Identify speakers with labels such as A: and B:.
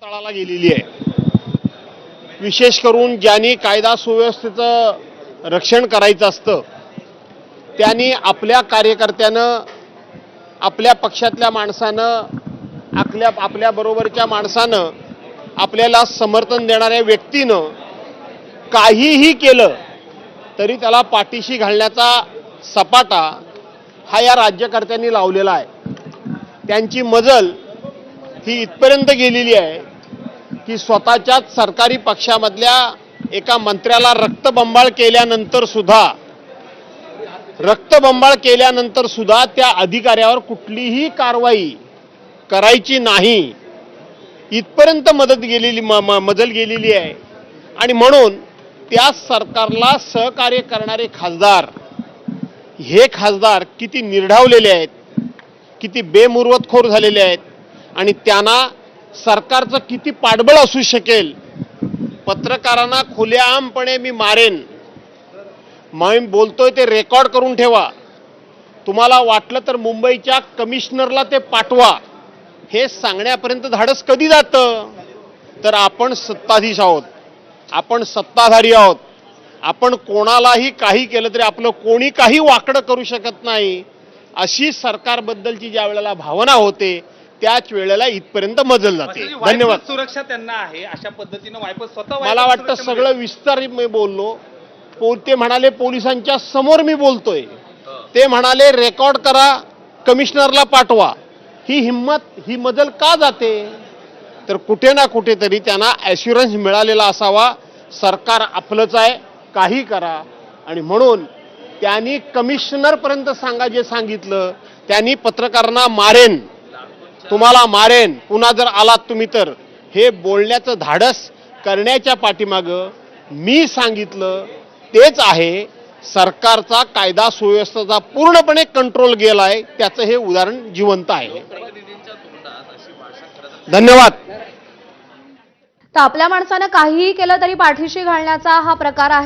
A: तळाला गेलेली आहे। विशेष करून ज्यांनी कायदा सुव्यवस्थेचं रक्षण करायचं असतं त्यांनी आपल्या कार्यकर्त्यानं, आपल्या पक्षातल्या माणसानं, आपल्या बरोबरच्या माणसानं, आपल्याला समर्थन देणाऱ्या व्यक्तीनं काहीही केलं तरी त्याला पाठीशी घालण्याचा सपाटा हा या राज्यकर्त्यांनी लावलेला आहे। त्यांची मजल ही इथपर्यंत गेलेली आहे की स्वतःच्याच सरकारी पक्षामधल्या एका मंत्र्याला रक्तबंबाळ केल्यानंतर सुद्धा त्या अधिकाऱ्यावर कुठलीही कारवाई करायची नाही, इथपर्यंत मजल गेलेली आहे। आणि म्हणून त्या सरकारला सहकार्य करणारे खासदार, हे खासदार किती निर्ढावलेले आहेत, किती बेमुरवतखोर झालेले आहेत आणि त्यांना सरकारचं किती पाठबळ असू शकेल। पत्रकारांना खुलेआमपणे मी मारेन, मी बोलतोय ते रेकॉर्ड करून ठेवा, तुम्हाला वाटलं तर मुंबईच्या कमिशनरला ते पाठवा, हे सांगण्यापर्यंत धाडस कधी जातं? तर आपण सत्ताधीश आहोत, आपण सत्ताधारी आहोत, आपण कोणालाही काही केलं तरी आपलं कोणी काही वाकडं करू शकत नाही, अशी सरकारबद्दलची ज्या वेळेला भावना होते त्याच वेळेला इथपर्यंत मजल जाते। धन्यवाद।
B: सुरक्षा त्यांना आहे अशा पद्धतीने वायपर स्वतः,
A: मला वाटतं सगळं विस्तारित मी बोललो। ते म्हणाले पोलिसांच्या समोर मी बोलतोय, ते म्हणाले रेकॉर्ड करा, कमिशनरला पाठवा। ही हिम्मत, ही मजल का जाते? तर कुठे ना कुठेतरी त्यांना ॲश्युरन्स मिळालेला असावा, सरकार आपलंच आहे, काही करा। आणि म्हणून त्यांनी कमिशनरपर्यंत सांगा जे सांगितलं, त्यांनी पत्रकारांना मारेन, तुम्हाला मारेन, पुन्हा जर आलात तुम्ही तर, हे बोलण्याचं धाडस करण्याच्या पाठीमागं मी सांगितलं तेच आहे। सरकारचा कायदा सुव्यवस्थेचा पूर्णपणे कंट्रोल गेलाय, त्याचं हे उदाहरण जिवंत आहे। धन्यवाद।
C: तर आपल्या माणसानं काहीही केलं तरी पाठीशी घालण्याचा हा प्रकार आहे।